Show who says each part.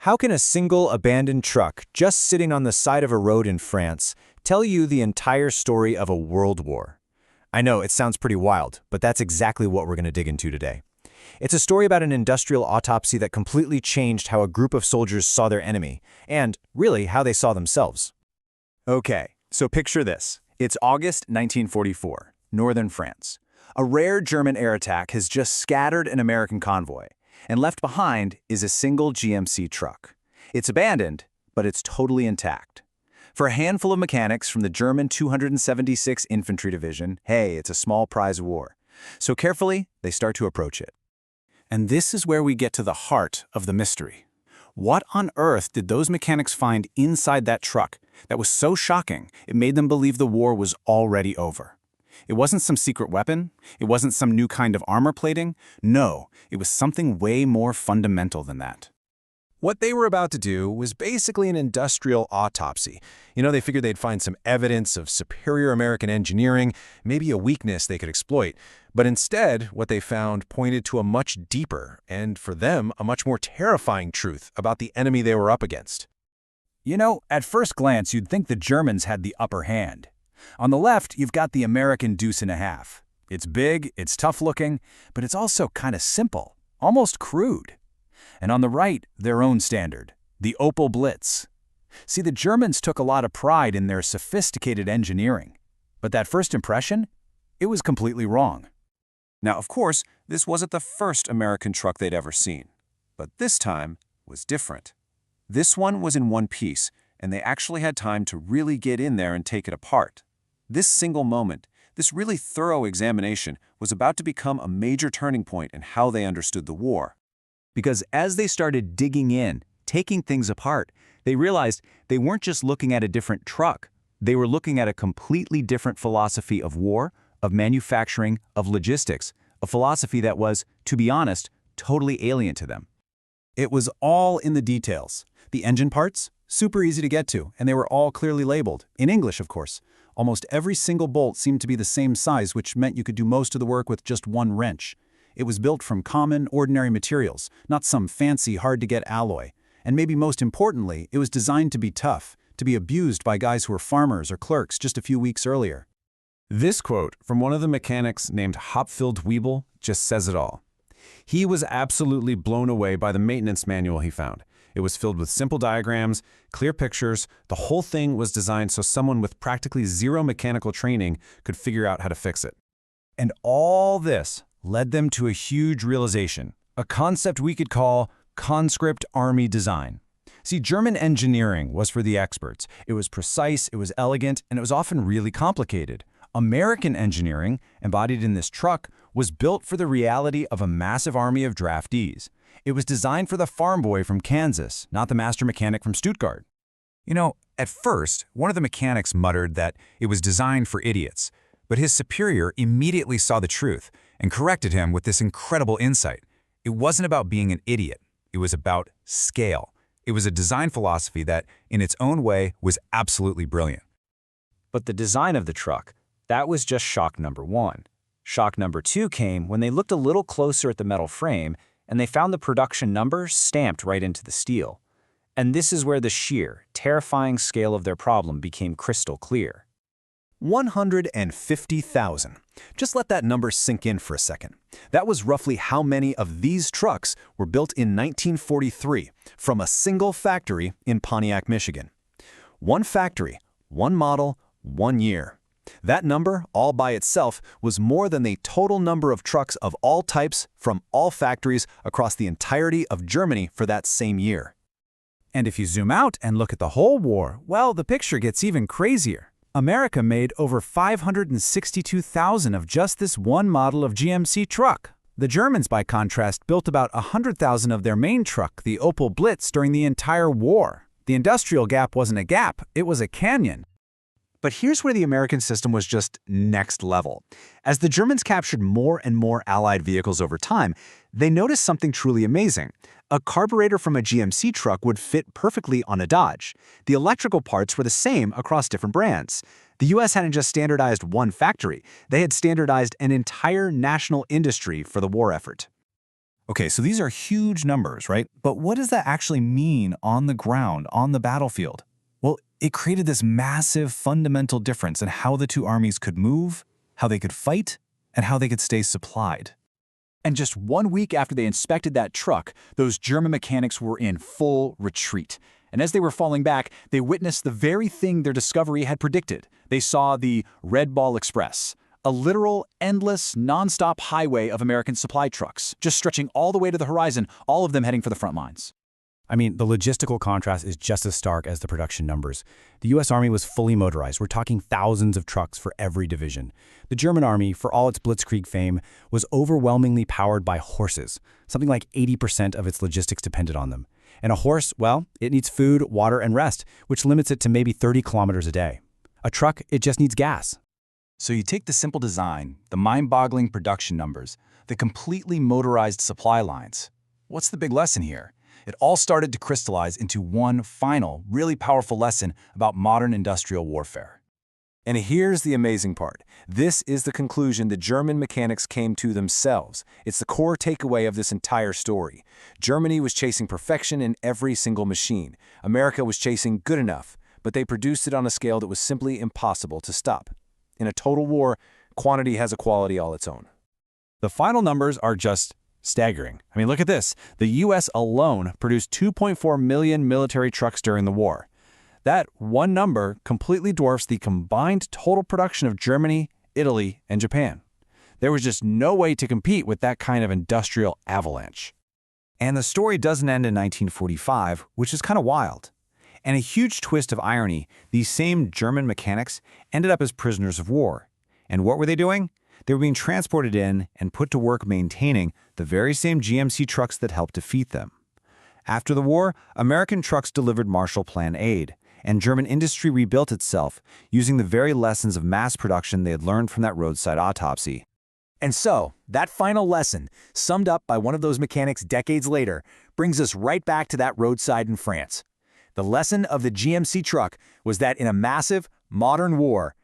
Speaker 1: How can a single abandoned truck just sitting on the side of a road in France tell you the entire story of a world war? I know it sounds pretty wild, but that's exactly what we're going to dig into today. It's a story about an industrial autopsy that completely changed how a group of soldiers saw their enemy, and really how they saw themselves. Okay, so picture this. It's August 1944, northern France. A rare German air attack has just scattered an American convoy, and left behind is a single GMC truck. It's abandoned, but it's totally intact. For a handful of mechanics from the German 276 Infantry Division, hey, it's a small prize of war. So carefully, they start to approach it.
Speaker 2: And this is where we get to the heart of the mystery. What on earth did those mechanics find inside that truck that was so shocking it made them believe the war was already over? It wasn't some secret weapon. It wasn't some new kind of armor plating. No, it was something way more fundamental than that.
Speaker 3: What they were about to do was basically an industrial autopsy. They figured they'd find some evidence of superior American engineering, maybe a weakness they could exploit. But instead, what they found pointed to a much deeper, and for them, a much more terrifying truth about the enemy they were up against.
Speaker 4: At first glance, you'd think the Germans had the upper hand. On the left, you've got the American Deuce and a half. It's big, it's tough-looking, but it's also kind of simple, almost crude. And on the right, their own standard, the Opel Blitz. See, the Germans took a lot of pride in their sophisticated engineering. But that first impression? It was completely wrong.
Speaker 5: Now, of course, this wasn't the first American truck they'd ever seen. But this time was different. This one was in one piece, and they actually had time to really get in there and take it apart. This single moment, this really thorough examination, was about to become a major turning point in how they understood the war.
Speaker 4: Because as they started digging in, taking things apart, they realized they weren't just looking at a different truck. They were looking at a completely different philosophy of war, of manufacturing, of logistics, a philosophy that was, to be honest, totally alien to them.
Speaker 2: It was all in the details. The engine parts, super easy to get to, and they were all clearly labeled, in English, of course. Almost every single bolt seemed to be the same size, which meant you could do most of the work with just one wrench. It was built from common, ordinary materials, not some fancy, hard-to-get alloy. And maybe most importantly, it was designed to be tough, to be abused by guys who were farmers or clerks just a few weeks earlier.
Speaker 3: This quote from one of the mechanics named Hopfield Weeble just says it all. He was absolutely blown away by the maintenance manual he found. It was filled with simple diagrams, clear pictures. The whole thing was designed so someone with practically zero mechanical training could figure out how to fix it.
Speaker 1: And all this led them to a huge realization, a concept we could call conscript army design. See, German engineering was for the experts. It was precise, it was elegant, and it was often really complicated. American engineering, embodied in this truck, was built for the reality of a massive army of draftees. It was designed for the farm boy from Kansas, not the master mechanic from Stuttgart.
Speaker 6: At first, one of the mechanics muttered that it was designed for idiots, but his superior immediately saw the truth and corrected him with this incredible insight. It wasn't about being an idiot. It was about scale. It was a design philosophy that, in its own way, was absolutely brilliant.
Speaker 1: But the design of the truck, that was just shock number one. Shock number two came when they looked a little closer at the metal frame and they found the production number stamped right into the steel. And this is where the sheer, terrifying scale of their problem became crystal clear.
Speaker 3: 150,000. Just let that number sink in for a second. That was roughly how many of these trucks were built in 1943 from a single factory in Pontiac, Michigan. One factory, one model, 1 year. That number, all by itself, was more than the total number of trucks of all types from all factories across the entirety of Germany for that same year.
Speaker 4: And if you zoom out and look at the whole war, well, the picture gets even crazier. America made over 562,000 of just this one model of GMC truck. The Germans, by contrast, built about 100,000 of their main truck, the Opel Blitz, during the entire war. The industrial gap wasn't a gap, it was a canyon.
Speaker 5: But here's where the American system was just next level. As the Germans captured more and more Allied vehicles over time, they noticed something truly amazing. A carburetor from a GMC truck would fit perfectly on a Dodge. The electrical parts were the same across different brands. The US hadn't just standardized one factory, they had standardized an entire national industry for the war effort.
Speaker 3: Okay, so these are huge numbers, right? But what does that actually mean on the ground, on the battlefield? Well, it created this massive fundamental difference in how the two armies could move, how they could fight, and how they could stay supplied.
Speaker 2: And just 1 week after they inspected that truck, those German mechanics were in full retreat. And as they were falling back, they witnessed the very thing their discovery had predicted. They saw the Red Ball Express, a literal, endless, non-stop highway of American supply trucks, just stretching all the way to the horizon, all of them heading for the front lines.
Speaker 1: I mean, the logistical contrast is just as stark as the production numbers. The U.S. Army was fully motorized. We're talking thousands of trucks for every division. The German Army, for all its blitzkrieg fame, was overwhelmingly powered by horses. Something like 80% of its logistics depended on them. And a horse, well, it needs food, water, and rest, which limits it to maybe 30 kilometers a day. A truck, it just needs gas.
Speaker 2: So you take the simple design, the mind-boggling production numbers, the completely motorized supply lines. What's the big lesson here? It all started to crystallize into one final, really powerful lesson about modern industrial warfare.
Speaker 5: And here's the amazing part. This is the conclusion the German mechanics came to themselves. It's the core takeaway of this entire story. Germany was chasing perfection in every single machine. America was chasing good enough, but they produced it on a scale that was simply impossible to stop. In a total war, quantity has a quality all its own.
Speaker 3: The final numbers are just staggering. I mean, look at this. The U.S. alone produced 2.4 million military trucks during the war. That one number completely dwarfs the combined total production of Germany, Italy, and Japan. There was just no way to compete with that kind of industrial avalanche. And the story doesn't end in 1945, which is kind of wild. And a huge twist of irony, these same German mechanics ended up as prisoners of war. And what were they doing? They were being transported in and put to work maintaining the very same GMC trucks that helped defeat them. After the war, American trucks delivered Marshall Plan aid, and German industry rebuilt itself using the very lessons of mass production they had learned from that roadside autopsy.
Speaker 2: And so, that final lesson, summed up by one of those mechanics decades later, brings us right back to that roadside in France. The lesson of the GMC truck was that in a massive, modern war,